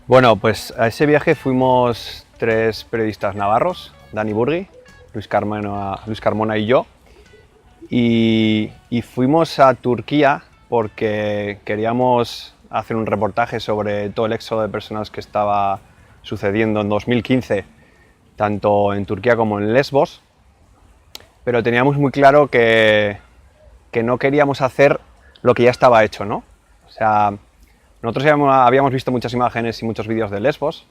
Bueno, pues a ese viaje fuimos tres periodistas navarros, Dani Burgui, Luis Carmona y yo, y fuimos a Turquía porque queríamos hacer un reportaje sobre todo el éxodo de personas que estaba sucediendo en 2015, tanto en Turquía como en Lesbos, pero teníamos muy claro que no queríamos hacer lo que ya estaba hecho, ¿no? O sea, nosotros habíamos visto muchas imágenes y muchos vídeos de Lesbos.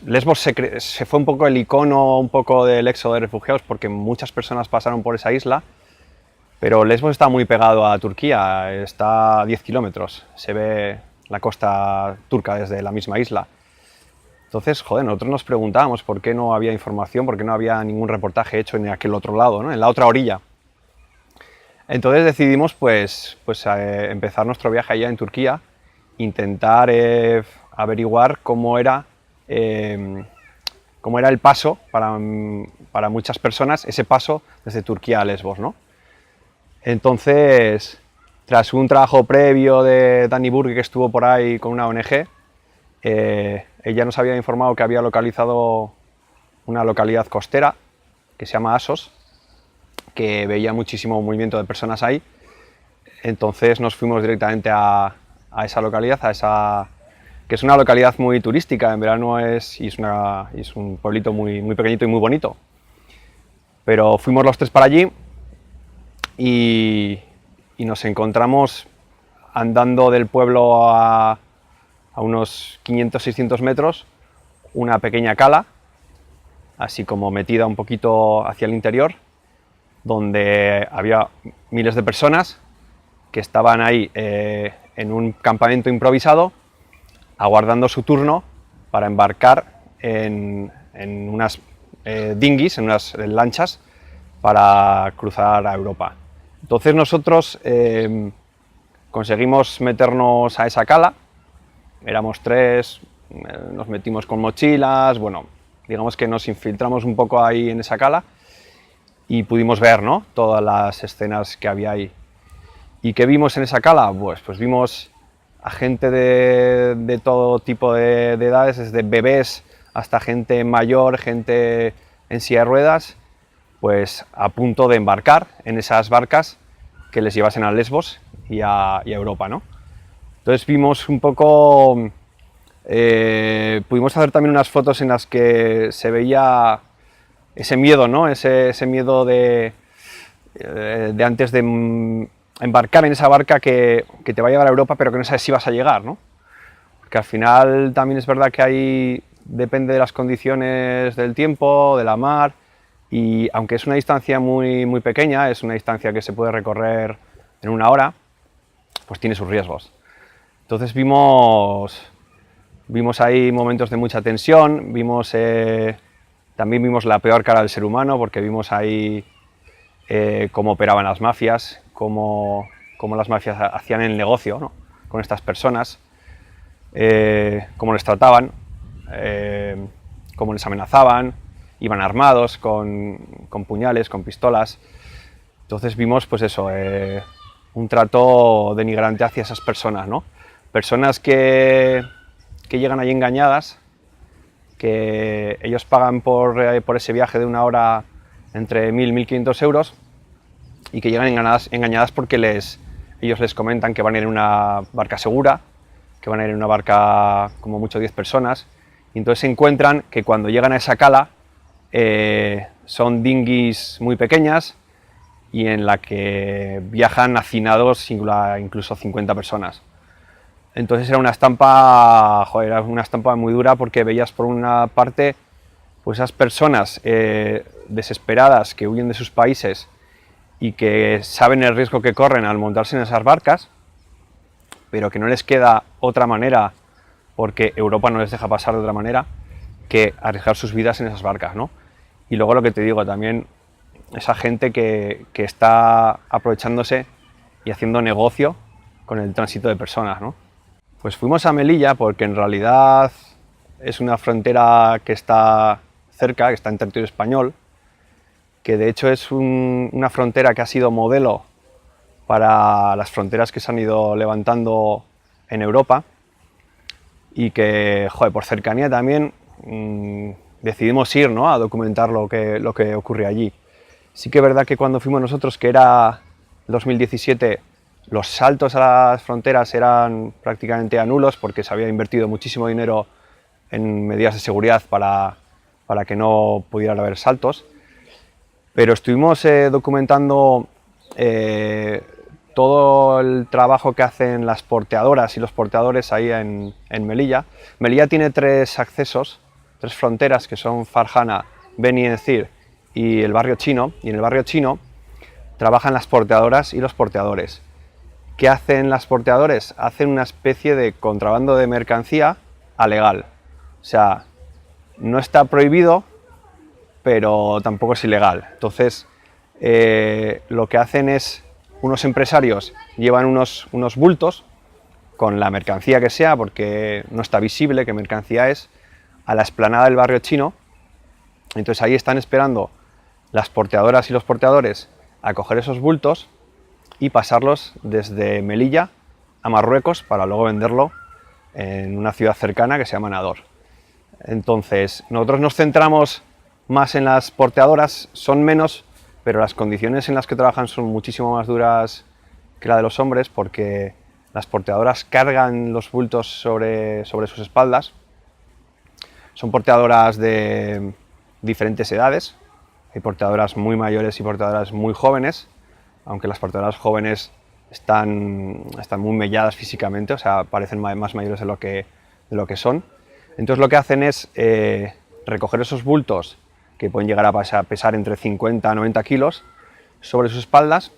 Lesbos se fue un poco el icono un poco del éxodo de refugiados porque muchas personas pasaron por esa isla, pero Lesbos está muy pegado a Turquía, está a 10 kilómetros, se ve la costa turca desde la misma isla. Entonces, joder, nosotros nos preguntábamos por qué no había información, por qué no había ningún reportaje hecho en aquel otro lado, ¿no? En la otra orilla. Entonces decidimos empezar nuestro viaje allá en Turquía, intentar averiguar cómo era el paso para muchas personas, ese paso desde Turquía a Lesbos, ¿no? Entonces, tras un trabajo previo de Dani Burgui, que estuvo por ahí con una ONG, ella nos había informado que había localizado una localidad costera que se llama Assos, que veía muchísimo movimiento de personas ahí. Entonces nos fuimos directamente a esa localidad, que es una localidad muy turística, en verano es un pueblito muy pequeñito y muy bonito. Pero fuimos los tres para allí y nos encontramos andando del pueblo a unos 500-600 metros, una pequeña cala, así como metida un poquito hacia el interior, donde había miles de personas que estaban ahí en un campamento improvisado, aguardando su turno para embarcar en unas dinghies, en unas lanchas, para cruzar a Europa. Entonces nosotros conseguimos meternos a esa cala, éramos tres, nos metimos con mochilas, bueno, digamos que nos infiltramos un poco ahí en esa cala y pudimos ver, ¿no?, todas las escenas que había ahí. ¿Y qué vimos en esa cala? Pues vimos a gente de todo tipo de edades, desde bebés hasta gente mayor, gente en silla de ruedas, pues a punto de embarcar en esas barcas que les llevasen a Lesbos y a Europa, ¿no? Entonces vimos un poco, pudimos hacer también unas fotos en las que se veía ese miedo, ¿no? Ese miedo de antes de embarcar en esa barca que te va a llevar a Europa, pero que no sabes si vas a llegar, ¿no? Porque al final también es verdad que ahí depende de las condiciones del tiempo, de la mar, y aunque es una distancia muy pequeña, es una distancia que se puede recorrer en una hora, pues tiene sus riesgos. Entonces vimos ahí momentos de mucha tensión, también vimos la peor cara del ser humano, porque vimos ahí cómo operaban las mafias, cómo las mafias hacían el negocio, ¿no?, con estas personas, cómo les trataban, cómo les amenazaban, iban armados con puñales, con pistolas. Entonces vimos pues eso, un trato denigrante hacia esas personas, ¿no? Personas que llegan allí engañadas, que ellos pagan por ese viaje de una hora entre 1.000 y 1.500 euros y que llegan engañadas porque ellos les comentan que van a ir en una barca segura, que van a ir en una barca como mucho 10 personas, y entonces se encuentran que cuando llegan a esa cala son dinghies muy pequeñas y en la que viajan hacinados incluso 50 personas. Entonces era una estampa, era una estampa muy dura, porque veías por una parte pues esas personas desesperadas que huyen de sus países y que saben el riesgo que corren al montarse en esas barcas, pero que no les queda otra manera, porque Europa no les deja pasar de otra manera, que arriesgar sus vidas en esas barcas, ¿no? Y luego lo que te digo, también esa gente que está aprovechándose y haciendo negocio con el tránsito de personas, ¿no? Pues fuimos a Melilla porque en realidad es una frontera que está cerca, que está en territorio español, que de hecho es una frontera que ha sido modelo para las fronteras que se han ido levantando en Europa, y que, joder, por cercanía también decidimos ir, ¿no?, a documentar lo que ocurre allí. Sí que es verdad que cuando fuimos nosotros, que era 2017, los saltos a las fronteras eran prácticamente nulos porque se había invertido muchísimo dinero en medidas de seguridad para que no pudieran haber saltos. Pero estuvimos documentando todo el trabajo que hacen las porteadoras y los porteadores ahí en Melilla. Melilla tiene 3 accesos, 3 fronteras, que son Farjana, Beni Nzir y el barrio chino. Y en el barrio chino trabajan las porteadoras y los porteadores. ¿Qué hacen las porteadores? Hacen una especie de contrabando de mercancía alegal. O sea, no está prohibido, pero tampoco es ilegal. Entonces, lo que hacen es, unos empresarios llevan unos bultos con la mercancía que sea, porque no está visible qué mercancía es, a la explanada del barrio chino. Entonces ahí están esperando las porteadoras y los porteadores a coger esos bultos y pasarlos desde Melilla a Marruecos para luego venderlo en una ciudad cercana que se llama Nador. Entonces, nosotros nos centramos más en las porteadoras, son menos, pero las condiciones en las que trabajan son muchísimo más duras que la de los hombres, porque las porteadoras cargan los bultos sobre sus espaldas. Son porteadoras de diferentes edades, hay porteadoras muy mayores y porteadoras muy jóvenes, aunque las porteadoras jóvenes están muy melladas físicamente, o sea, parecen más mayores de lo que son. Entonces lo que hacen es recoger esos bultos, que pueden llegar a pesar entre 50 a 90 kilos, sobre sus espaldas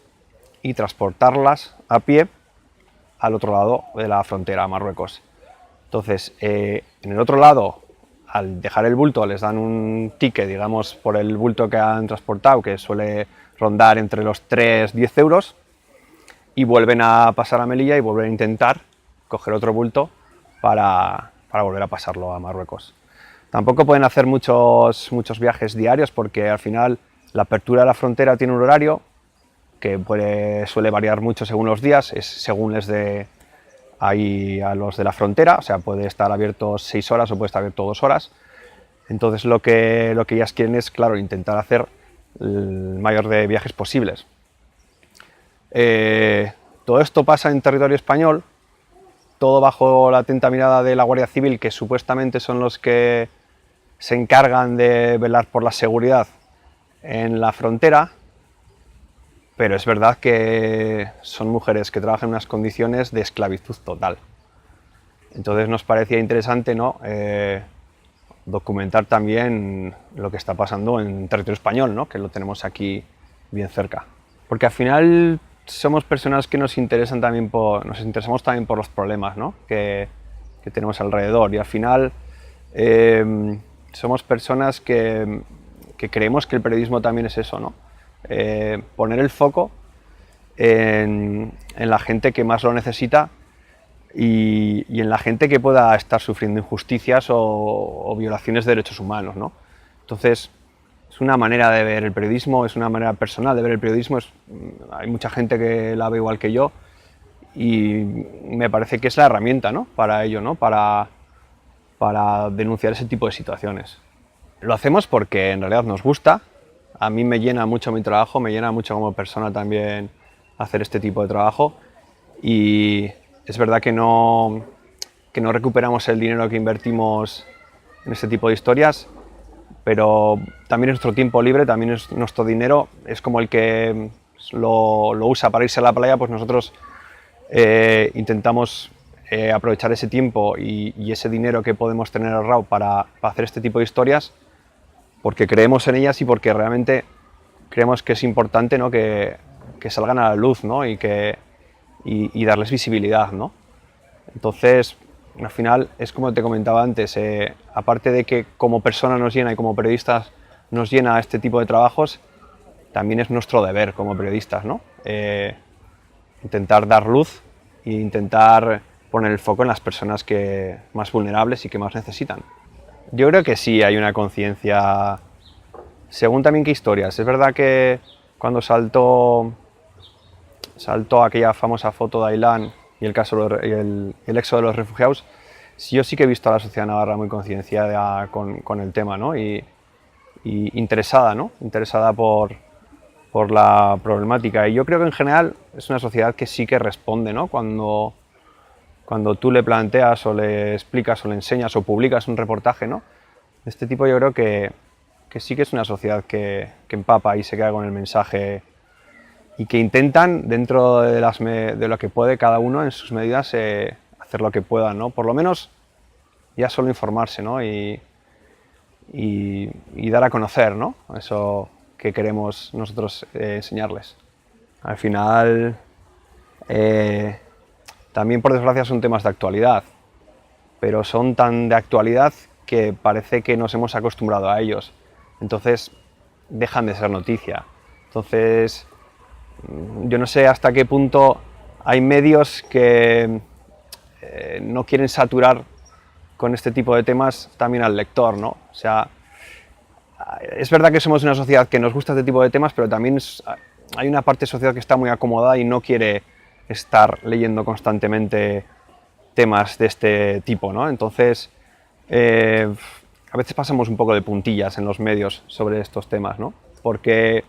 y transportarlas a pie al otro lado de la frontera, a Marruecos. Entonces, en el otro lado, al dejar el bulto, les dan un ticket, digamos, por el bulto que han transportado, que suele rondar entre los 3-10 euros, y vuelven a pasar a Melilla y vuelven a intentar coger otro bulto para volver a pasarlo a Marruecos. Tampoco pueden hacer muchos viajes diarios, porque al final la apertura de la frontera tiene un horario que suele variar mucho según los días, es según les dé ahí a los de la frontera, o sea, puede estar abierto 6 horas o puede estar abierto 2 horas. Entonces lo que ellas quieren es, claro, intentar hacer el mayor de viajes posibles. Todo esto pasa en territorio español, todo bajo la atenta mirada de la Guardia Civil, que supuestamente son los que se encargan de velar por la seguridad en la frontera, pero es verdad que son mujeres que trabajan en unas condiciones de esclavitud total. Entonces nos parecía interesante, ¿no?, documentar también lo que está pasando en territorio español, ¿no?, que lo tenemos aquí bien cerca. Porque al final somos personas que nos interesamos también por los problemas, ¿no?, que tenemos alrededor, y al final somos personas que creemos que el periodismo también es eso, ¿no?, poner el foco en la gente que más lo necesita y en la gente que pueda estar sufriendo injusticias o violaciones de derechos humanos, ¿no? Entonces, es una manera de ver el periodismo, es una manera personal de ver el periodismo. Hay mucha gente que la ve igual que yo y me parece que es la herramienta, ¿no?, para ello, ¿no?, para denunciar ese tipo de situaciones. Lo hacemos porque en realidad nos gusta. A mí me llena mucho mi trabajo, me llena mucho como persona también hacer este tipo de trabajo, y es verdad que no recuperamos el dinero que invertimos en este tipo de historias, pero también es nuestro tiempo libre, también es nuestro dinero, es como el que lo usa para irse a la playa, pues nosotros intentamos aprovechar ese tiempo y ese dinero que podemos tener ahorrado para hacer este tipo de historias, porque creemos en ellas y porque realmente creemos que es importante, ¿no?, que salgan a la luz, ¿no?, y darles visibilidad, ¿no? Entonces, al final, es como te comentaba antes, aparte de que como persona nos llena y como periodistas nos llena este tipo de trabajos, también es nuestro deber como periodistas, ¿no?, intentar dar luz e intentar poner el foco en las personas más vulnerables y que más necesitan. Yo creo que sí hay una conciencia, según también qué historias. Es verdad que cuando saltó aquella famosa foto de Aylán y el éxodo de los refugiados, yo sí que he visto a la sociedad navarra muy concienciada con el tema, ¿no? Y interesada, ¿no? Interesada por la problemática. Y yo creo que en general es una sociedad que sí que responde, ¿no? Cuando tú le planteas o le explicas o le enseñas o publicas un reportaje, ¿no? De este tipo, yo creo que sí que es una sociedad que empapa y se queda con el mensaje y que intentan, dentro de lo que puede cada uno en sus medidas, hacer lo que puedan, ¿no? Por lo menos ya solo informarse, ¿no? Y dar a conocer, ¿no? Eso que queremos nosotros enseñarles. Al final, también por desgracia son temas de actualidad, pero son tan de actualidad que parece que nos hemos acostumbrado a ellos. Entonces dejan de ser noticia. Entonces yo no sé hasta qué punto hay medios que no quieren saturar con este tipo de temas también al lector, ¿no? O sea, es verdad que somos una sociedad que nos gusta este tipo de temas, pero también hay una parte de sociedad que está muy acomodada y no quiere estar leyendo constantemente temas de este tipo, ¿no? Entonces, a veces pasamos un poco de puntillas en los medios sobre estos temas, ¿no? Porque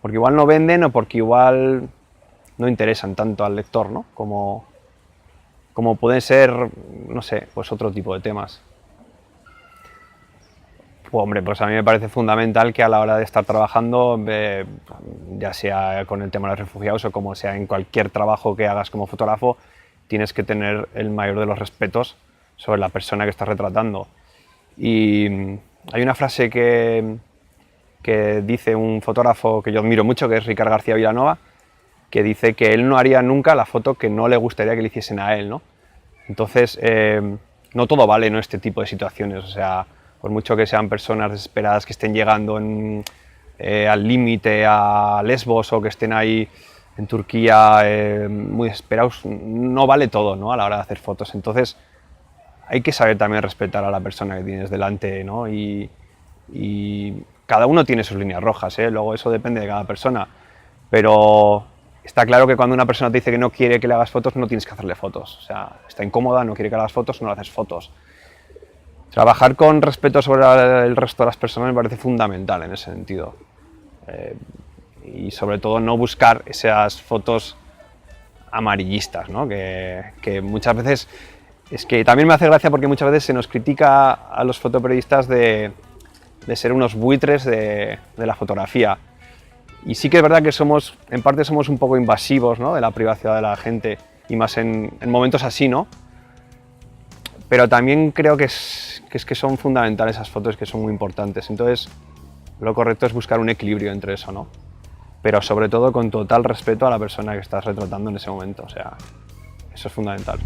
igual no venden o porque igual no interesan tanto al lector, ¿no? Como pueden ser, no sé, pues otro tipo de temas. Pues, hombre, pues a mí me parece fundamental que a la hora de estar trabajando, ya sea con el tema de los refugiados o como sea en cualquier trabajo que hagas como fotógrafo, tienes que tener el mayor de los respetos sobre la persona que estás retratando. Y hay una frase que dice un fotógrafo que yo admiro mucho, que es Ricard García Vilanova, que dice que él no haría nunca la foto que no le gustaría que le hiciesen a él, ¿no? Entonces, no todo vale, ¿no? Este tipo de situaciones, o sea, por mucho que sean personas desesperadas que estén llegando al límite a Lesbos o que estén ahí en Turquía muy desesperados, no vale todo, ¿no? A la hora de hacer fotos. Entonces hay que saber también respetar a la persona que tienes delante, ¿no? Y cada uno tiene sus líneas rojas, ¿eh? Luego eso depende de cada persona, pero está claro que cuando una persona te dice que no quiere que le hagas fotos, no tienes que hacerle fotos. O sea, está incómoda, no quiere que le hagas fotos, no le haces fotos. Trabajar con respeto sobre el resto de las personas me parece fundamental en ese sentido. Y sobre todo no buscar esas fotos amarillistas, ¿no? que muchas veces, es que también me hace gracia porque muchas veces se nos critica a los fotoperiodistas de ser unos buitres de la fotografía. Y sí que es verdad que en parte somos un poco invasivos, ¿no? De la privacidad de la gente, y más en momentos así, ¿no? Pero también creo que son fundamentales esas fotos, que son muy importantes. Entonces, lo correcto es buscar un equilibrio entre eso, ¿no? Pero sobre todo con total respeto a la persona que estás retratando en ese momento. O sea, eso es fundamental.